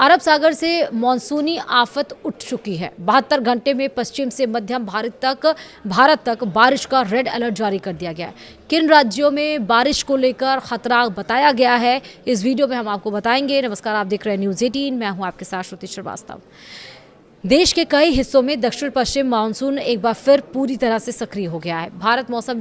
अरब सागर से मॉनसूनी आफत उठ चुकी है। 72 घंटे में पश्चिम से मध्यम भारत तक बारिश का रेड अलर्ट जारी कर दिया गया है। किन राज्यों में बारिश को लेकर खतरा बताया गया है, इस वीडियो में हम आपको बताएंगे। नमस्कार, आप देख रहे हैं न्यूज़ 18, मैं हूं आपके साथ श्रुति श्रीवास्तव। देश के कई हिस्सों में दक्षिण पश्चिम मानसून एक बार फिर पूरी तरह से सक्रिय हो गया है। भारत मौसम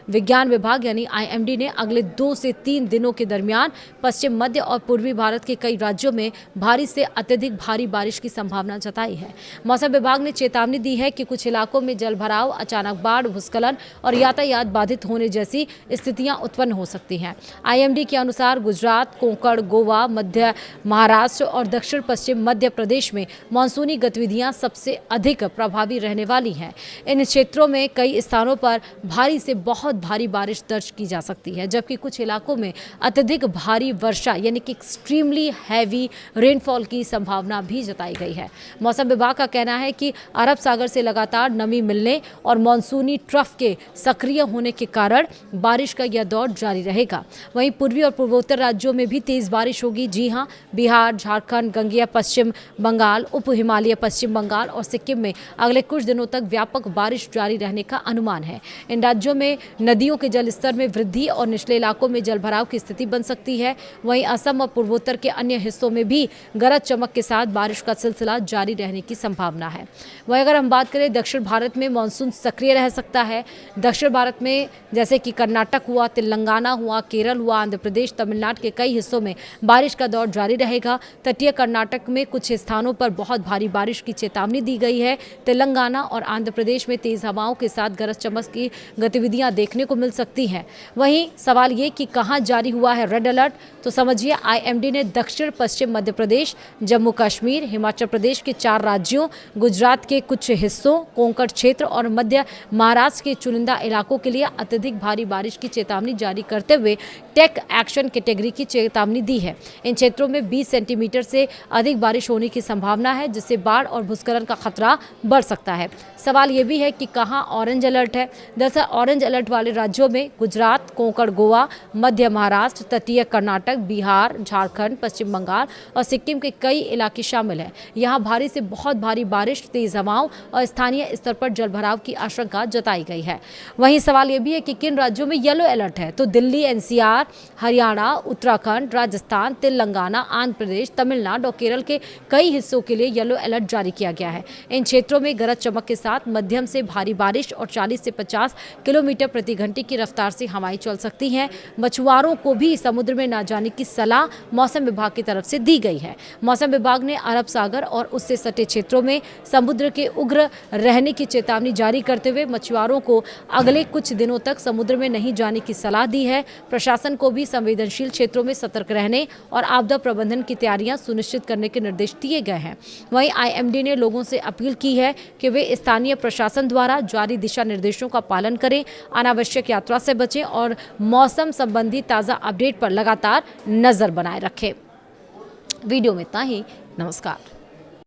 विज्ञान विभाग यानी IMD ने अगले 2 से 3 दिनों के दरमियान पश्चिम मध्य और पूर्वी भारत के कई राज्यों में भारी से अत्यधिक भारी बारिश की संभावना जताई है। मौसम विभाग ने चेतावनी दी है कि कुछ इलाकों में जलभराव, अचानक बाढ़, भूस्खलन और यातायात बाधित होने जैसी स्थितियां उत्पन्न हो सकती हैं। IMD के अनुसार गुजरात, कोंकण, गोवा, मध्य महाराष्ट्र और दक्षिण पश्चिम मध्य प्रदेश में मानसूनी गतिविधियां सबसे अधिक प्रभावी रहने वाली हैं। इन क्षेत्रों में कई स्थानों पर भारी से बहुत भारी बारिश दर्ज की जा सकती है, जबकि कुछ इलाकों में अत्यधिक भारी वर्षा यानी कि एक्सट्रीमली हैवी रेनफॉल की संभावना भी जताई गई है। मौसम विभाग का कहना है कि अरब सागर से लगातार नमी मिलने और मानसूनी ट्रफ के सक्रिय होने के कारण बारिश का यह दौर जारी रहेगा। वहीं पूर्वी और पूर्वोत्तर राज्यों में भी तेज बारिश होगी। जी हां, बिहार, झारखंड, गंगेय पश्चिम बंगाल, उप हिमालय पश्चिम बंगाल और सिक्किम में अगले कुछ दिनों तक व्यापक बारिश जारी रहने का अनुमान है। इन राज्यों में नदियों के जलस्तर में वृद्धि और निचले इलाकों में जलभराव की स्थिति बन सकती है। वहीं असम और पूर्वोत्तर के अन्य हिस्सों में भी गरज चमक के साथ बारिश का सिलसिला जारी रहने की संभावना है। वहीं अगर हम बात करें दक्षिण भारत में मानसून सक्रिय रह सकता है। दक्षिण भारत में जैसे कि कर्नाटक हुआ, तेलंगाना हुआ, केरल हुआ, आंध्र प्रदेश, तमिलनाडु के कई हिस्सों में बारिश का दौर जारी रहेगा। तटीय कर्नाटक में कुछ स्थानों पर बहुत भारी बारिश की चेतावनी दी गई है। तेलंगाना और आंध्र प्रदेश में तेज हवाओं के साथ गरज चमक की गतिविधियां देखने को मिल सकती हैं। वहीं सवाल ये कि कहां जारी हुआ है रेड अलर्ट, तो समझिए IMD ने दक्षिण पश्चिम मध्य प्रदेश, जम्मू कश्मीर, हिमाचल प्रदेश के 4 राज्यों, गुजरात के कुछ हिस्सों, कोंकण क्षेत्र और मध्य महाराष्ट्र के चुनिंदा इलाकों के लिए अत्यधिक भारी बारिश की चेतावनी जारी करते हुए टेक एक्शन कैटेगरी की चेतावनी दी है। इन क्षेत्रों में 20 सेंटीमीटर से अधिक बारिश होने की संभावना है, जिससे बाढ़ और भूस्खलन का खतरा बढ़ सकता है। सवाल ये भी है कि कहां ऑरेंज अलर्ट है। दरअसल ऑरेंज अलर्ट वाले राज्यों में गुजरात, कोंकण, गोवा, मध्य महाराष्ट्र, तटीय कर्नाटक, बिहार, झारखंड, पश्चिम बंगाल और सिक्किम के कई इलाके शामिल हैं। यहां भारी से बहुत भारी बारिश, तेज हवाओं और स्थानीय स्तर पर जलभराव की आशंका जताई गई है। वहीं सवाल ये भी है कि किन राज्यों में येलो अलर्ट है, तो दिल्ली, NCR, हरियाणा, उत्तराखंड, राजस्थान, तेलंगाना, आंध्र प्रदेश, तमिलनाडु और केरल के कई हिस्सों के लिए येलो अलर्ट जारी किया गया है। इन क्षेत्रों में गरज चमक के साथ मध्यम से भारी बारिश और 40 से 50 किलोमीटर प्रति घंटे की रफ्तार से हवाएं चल सकती हैं। मछुआरों को भी समुद्र में न जाने की सलाह मौसम विभाग की तरफ से दी गई है। मौसम विभाग ने अरब सागर और उससे सटे क्षेत्रों में समुद्र के उग्र रहने की चेतावनी जारी करते हुए मछुआरों को अगले कुछ दिनों तक समुद्र में नहीं जाने की सलाह दी है। प्रशासन को भी संवेदनशील क्षेत्रों में सतर्क रहने और आपदा प्रबंधन की तैयारियां सुनिश्चित करने के निर्देश दिए गए हैं। वहीं IMD ने लोगों से अपील की है कि वे स्थानीय प्रशासन द्वारा जारी दिशा निर्देशों का पालन करें, अनावश्यक यात्रा से बचें और मौसम संबंधी ताज़ा अपडेट पर लगातार नजर बनाए रखें। वीडियो में इतना ही। नमस्कार।